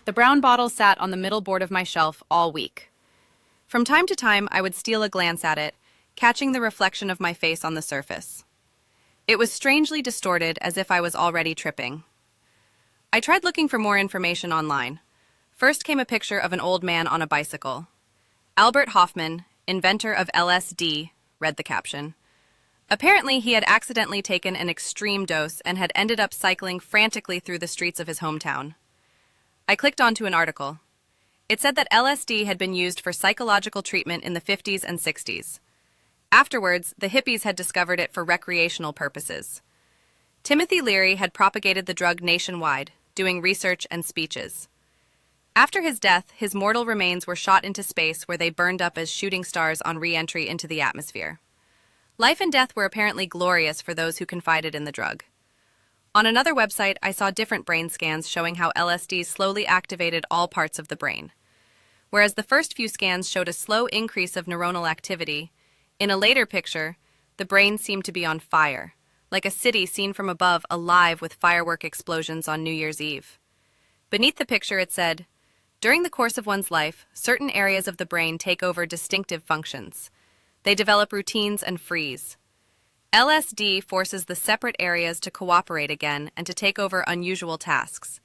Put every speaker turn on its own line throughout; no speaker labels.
The brown bottle sat on the middle board of my shelf all week. From time to time, I would steal a glance at it, catching the reflection of my face on the surface. It was strangely distorted, as if I was already tripping. I tried looking for more information online. First came a picture of an old man on a bicycle. Albert Hoffman, inventor of LSD, read the caption. Apparently, he had accidentally taken an extreme dose and had ended up cycling frantically through the streets of his hometown. I clicked onto an article. It said that LSD had been used for psychological treatment in the 50s and 60s. Afterwards, the hippies had discovered it for recreational purposes. Timothy Leary had propagated the drug nationwide, doing research and speeches. After his death, his mortal remains were shot into space where they burned up as shooting stars on re-entry into the atmosphere. Life and death were apparently glorious for those who confided in the drug. On another website, I saw different brain scans showing how LSD slowly activated all parts of the brain. Whereas the first few scans showed a slow increase of neuronal activity, in a later picture, the brain seemed to be on fire, like a city seen from above alive with firework explosions on New Year's Eve. Beneath the picture it said, "During the course of one's life, certain areas of the brain take over distinctive functions. They develop routines and freeze. LSD forces the separate areas to cooperate again and to take over unusual tasks.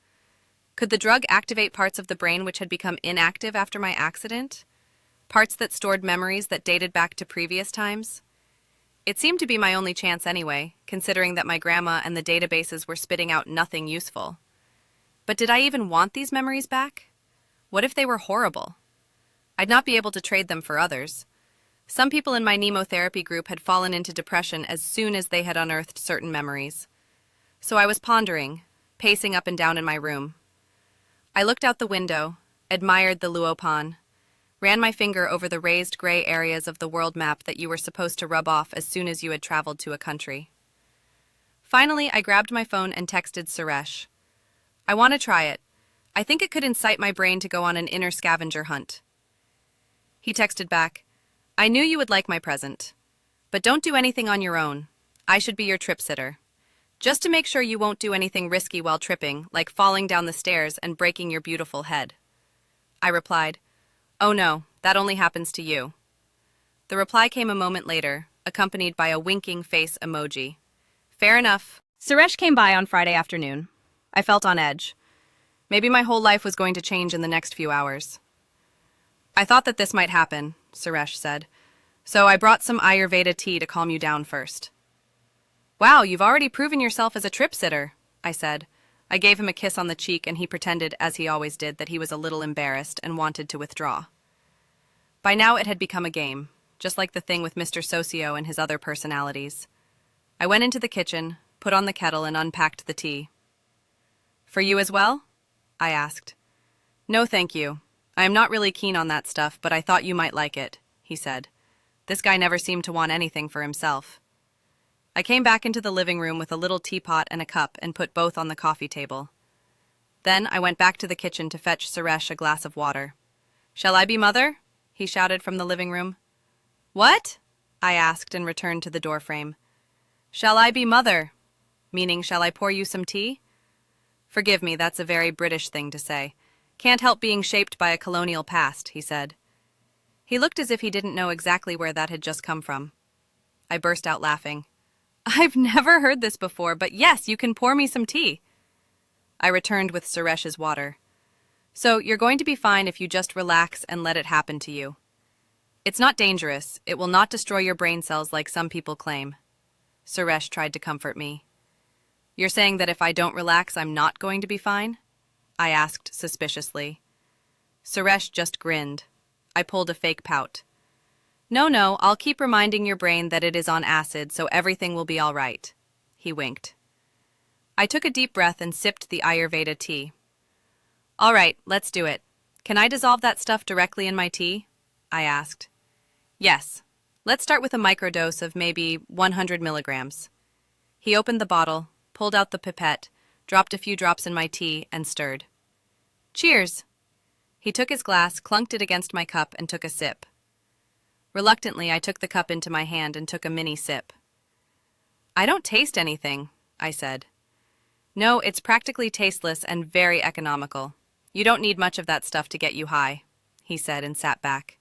Could the drug activate parts of the brain which had become inactive after my accident? Parts that stored memories that dated back to previous times? It seemed to be my only chance anyway, considering that my grandma and the databases were spitting out nothing useful. But did I even want these memories back? What if they were horrible? I'd not be able to trade them for others. Some people in my nemotherapy group had fallen into depression as soon as they had unearthed certain memories. So I was pondering, pacing up and down in my room. I looked out the window, admired the Luopan, ran my finger over the raised gray areas of the world map that you were supposed to rub off as soon as you had traveled to a country. Finally, I grabbed my phone and texted Suresh. I want to try it. I think it could incite my brain to go on an inner scavenger hunt. He texted back, I knew you would like my present. But don't do anything on your own. I should be your trip sitter. Just to make sure you won't do anything risky while tripping, like falling down the stairs and breaking your beautiful head. I replied, Oh no, that only happens to you. The reply came a moment later, accompanied by a winking face emoji. Fair enough. Suresh came by on Friday afternoon. I felt on edge. Maybe my whole life was going to change in the next few hours. I thought that this might happen, Suresh said. So I brought some Ayurveda tea to calm you down first. Wow, you've already proven yourself as a trip sitter, I said. I gave him a kiss on the cheek and he pretended, as he always did, that he was a little embarrassed and wanted to withdraw. By now it had become a game, just like the thing with Mr. Socio and his other personalities. I went into the kitchen, put on the kettle and unpacked the tea. For you as well? I asked. No, thank you. I am not really keen on that stuff, but I thought you might like it, he said. This guy never seemed to want anything for himself. I came back into the living room with a little teapot and a cup and put both on the coffee table. Then I went back to the kitchen to fetch Suresh a glass of water. Shall I be mother? He shouted from the living room. What? I asked and returned to the doorframe. Shall I be mother? Meaning, shall I pour you some tea? Forgive me, that's a very British thing to say. Can't help being shaped by a colonial past, he said. He looked as if he didn't know exactly where that had just come from. I burst out laughing. I've never heard this before, but yes, you can pour me some tea. I returned with Suresh's water. So you're going to be fine if you just relax and let it happen to you. It's not dangerous. It will not destroy your brain cells like some people claim. Suresh tried to comfort me. You're saying that if I don't relax, I'm not going to be fine? I asked suspiciously. Suresh just grinned. I pulled a fake pout. No, I'll keep reminding your brain that it is on acid, so everything will be all right. He winked. I took a deep breath and sipped the Ayurveda tea. All right, let's do it. Can I dissolve that stuff directly in my tea? I asked. Yes. Let's start with a microdose of maybe 100 milligrams. He opened the bottle, pulled out the pipette, dropped a few drops in my tea, and stirred. Cheers! He took his glass, clunked it against my cup, and took a sip. Reluctantly, I took the cup into my hand and took a mini sip. I don't taste anything, I said. No, it's practically tasteless and very economical. You don't need much of that stuff to get you high, he said and sat back.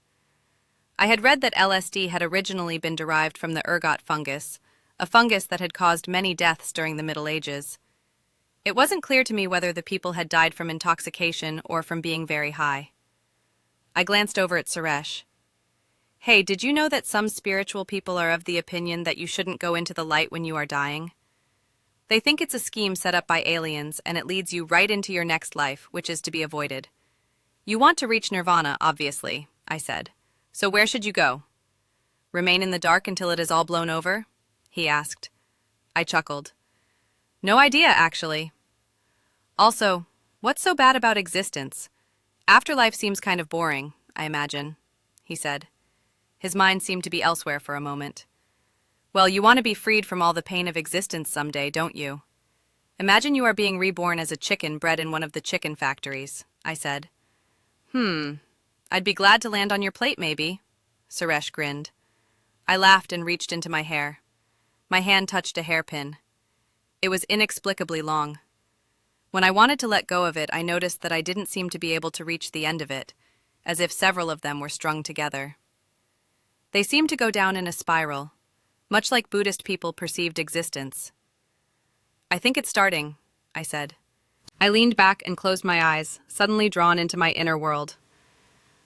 I had read that LSD had originally been derived from the ergot fungus, a fungus that had caused many deaths during the Middle Ages. It wasn't clear to me whether the people had died from intoxication or from being very high. I glanced over at Suresh. Hey, did you know that some spiritual people are of the opinion that you shouldn't go into the light when you are dying? They think it's a scheme set up by aliens and it leads you right into your next life, which is to be avoided. You want to reach nirvana, obviously, I said. So where should you go? Remain in the dark until it is all blown over? He asked. I chuckled. No idea, actually. Also, what's so bad about existence? Afterlife seems kind of boring, I imagine, he said. His mind seemed to be elsewhere for a moment. Well, you want to be freed from all the pain of existence someday, don't you? Imagine you are being reborn as a chicken bred in one of the chicken factories, I said. I'd be glad to land on your plate, maybe, Suresh grinned. I laughed and reached into my hair. My hand touched a hairpin. It was inexplicably long. When I wanted to let go of it, I noticed that I didn't seem to be able to reach the end of it, as if several of them were strung together. They seemed to go down in a spiral, much like Buddhist people perceived existence. I think it's starting, I said. I leaned back and closed my eyes, suddenly drawn into my inner world.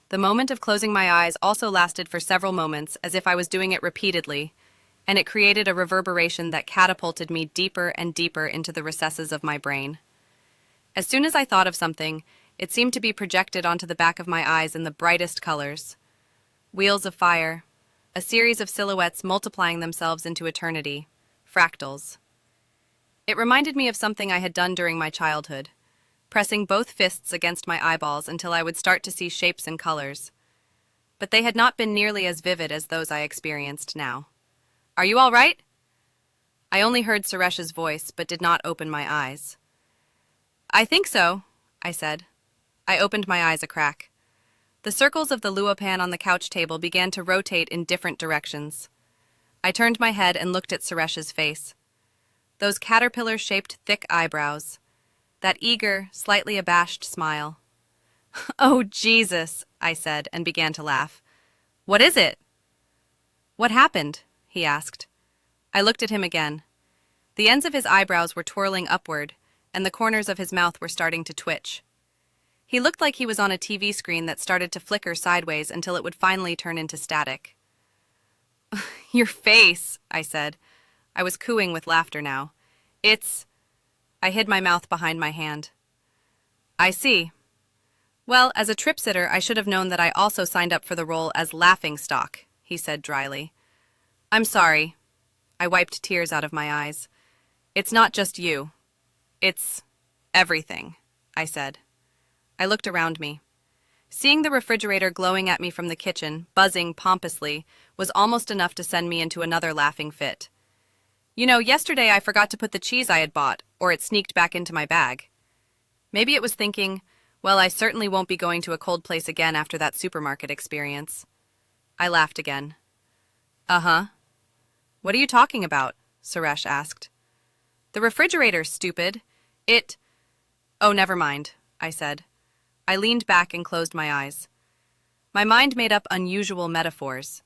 The moment of closing my eyes also lasted for several moments, as if I was doing it repeatedly, and it created a reverberation that catapulted me deeper and deeper into the recesses of my brain. As soon as I thought of something, it seemed to be projected onto the back of my eyes in the brightest colors. Wheels of fire, a series of silhouettes multiplying themselves into eternity, fractals. It reminded me of something I had done during my childhood, pressing both fists against my eyeballs until I would start to see shapes and colors. But they had not been nearly as vivid as those I experienced now. Are you all right? I only heard Suresh's voice, but did not open my eyes. I think so, I said. I opened my eyes a crack. The circles of the Luopan on the couch table began to rotate in different directions. I turned my head and looked at Suresh's face. Those caterpillar-shaped thick eyebrows. That eager, slightly abashed smile. Oh, Jesus, I said, and began to laugh. What is it? What happened? He asked. I looked at him again. The ends of his eyebrows were twirling upward, and the corners of his mouth were starting to twitch. He looked like he was on a TV screen that started to flicker sideways until it would finally turn into static. Your face, I said. I was cooing with laughter now. I hid my mouth behind my hand. I see. Well, as a trip-sitter, I should have known that I also signed up for the role as laughingstock, he said dryly. I'm sorry. I wiped tears out of my eyes. It's not just you. It's everything, I said. I looked around me. Seeing the refrigerator glowing at me from the kitchen, buzzing pompously, was almost enough to send me into another laughing fit. You know, yesterday I forgot to put the cheese I had bought, or it sneaked back into my bag. Maybe it was thinking, well, I certainly won't be going to a cold place again after that supermarket experience. I laughed again. Uh-huh. What are you talking about? Suresh asked. The refrigerator, stupid. Oh, never mind, I said. I leaned back and closed my eyes. My mind made up unusual metaphors.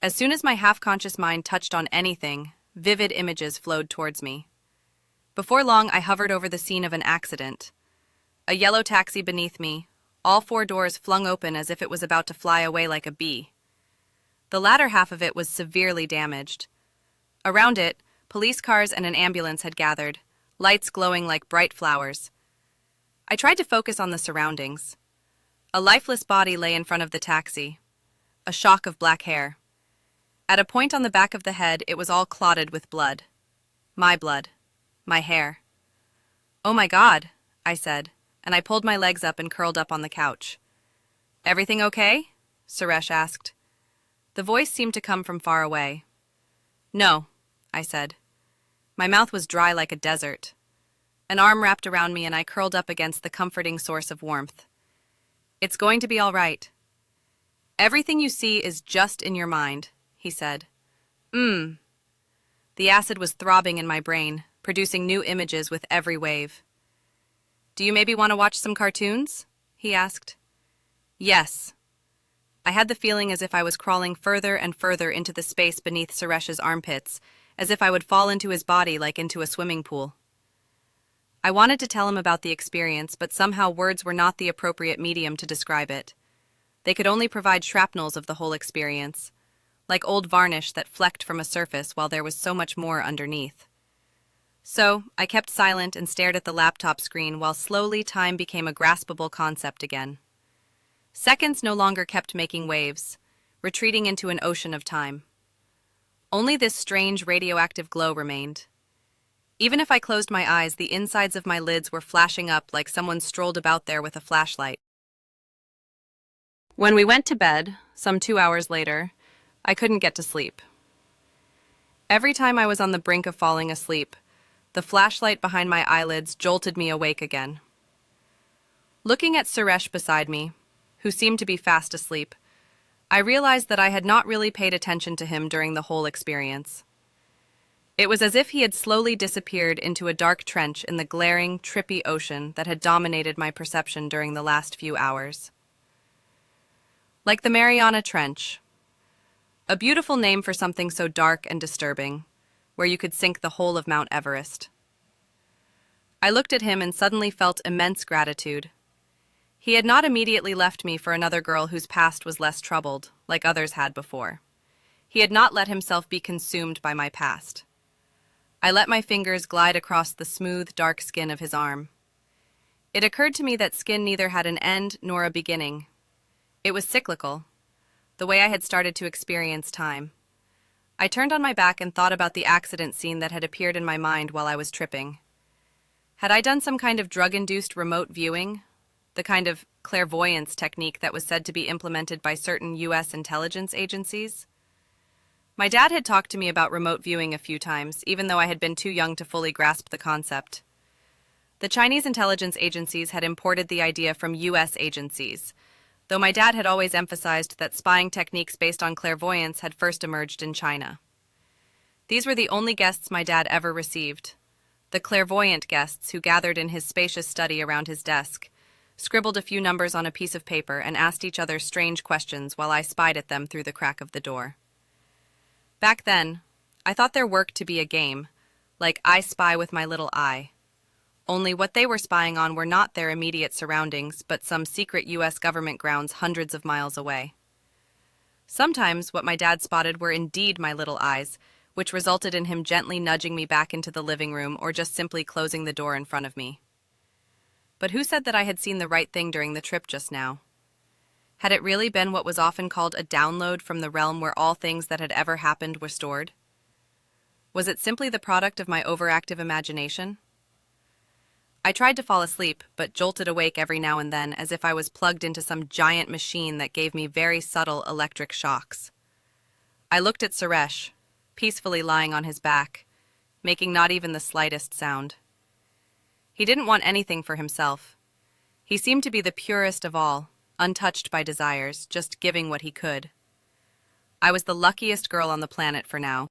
As soon as my half-conscious mind touched on anything, vivid images flowed towards me. Before long, I hovered over the scene of an accident. A yellow taxi beneath me, all four doors flung open as if it was about to fly away like a bee. The latter half of it was severely damaged. Around it, police cars and an ambulance had gathered, lights glowing like bright flowers. I tried to focus on the surroundings. A lifeless body lay in front of the taxi. A shock of black hair. At a point on the back of the head, it was all clotted with blood. My blood. My hair. Oh my God, I said, and I pulled my legs up and curled up on the couch. Everything okay? Suresh asked. The voice seemed to come from far away. No, I said. My mouth was dry like a desert. An arm wrapped around me and I curled up against the comforting source of warmth. It's going to be all right. Everything you see is just in your mind, he said. The acid was throbbing in my brain, producing new images with every wave. Do you maybe want to watch some cartoons? He asked. Yes. I had the feeling as if I was crawling further and further into the space beneath Suresh's armpits, as if I would fall into his body like into a swimming pool. I wanted to tell him about the experience, but somehow words were not the appropriate medium to describe it. They could only provide shrapnels of the whole experience, like old varnish that flecked from a surface while there was so much more underneath. So, I kept silent and stared at the laptop screen while slowly time became a graspable concept again. Seconds no longer kept making waves, retreating into an ocean of time. Only this strange radioactive glow remained. Even if I closed my eyes, the insides of my lids were flashing up like someone strolled about there with a flashlight. When we went to bed, some 2 hours later, I couldn't get to sleep. Every time I was on the brink of falling asleep, the flashlight behind my eyelids jolted me awake again. Looking at Suresh beside me, who seemed to be fast asleep, I realized that I had not really paid attention to him during the whole experience. It was as if he had slowly disappeared into a dark trench in the glaring, trippy ocean that had dominated my perception during the last few hours. Like the Mariana Trench, a beautiful name for something so dark and disturbing, where you could sink the whole of Mount Everest. I looked at him and suddenly felt immense gratitude. He had not immediately left me for another girl whose past was less troubled, like others had before. He had not let himself be consumed by my past. I let my fingers glide across the smooth, dark skin of his arm. It occurred to me that skin neither had an end nor a beginning. It was cyclical, the way I had started to experience time. I turned on my back and thought about the accident scene that had appeared in my mind while I was tripping. Had I done some kind of drug-induced remote viewing? The kind of clairvoyance technique that was said to be implemented by certain U.S. intelligence agencies? My dad had talked to me about remote viewing a few times, even though I had been too young to fully grasp the concept. The Chinese intelligence agencies had imported the idea from U.S. agencies, though my dad had always emphasized that spying techniques based on clairvoyance had first emerged in China. These were the only guests my dad ever received. The clairvoyant guests who gathered in his spacious study around his desk, scribbled a few numbers on a piece of paper, and asked each other strange questions while I spied at them through the crack of the door. Back then, I thought their work to be a game, like I Spy with My Little Eye. Only what they were spying on were not their immediate surroundings, but some secret U.S. government grounds hundreds of miles away. Sometimes what my dad spotted were indeed my little eyes, which resulted in him gently nudging me back into the living room or just simply closing the door in front of me. But who said that I had seen the right thing during the trip just now? Had it really been what was often called a download from the realm where all things that had ever happened were stored? Was it simply the product of my overactive imagination? I tried to fall asleep, but jolted awake every now and then as if I was plugged into some giant machine that gave me very subtle electric shocks. I looked at Suresh, peacefully lying on his back, making not even the slightest sound. He didn't want anything for himself. He seemed to be the purest of all, untouched by desires, just giving what he could. I was the luckiest girl on the planet for now.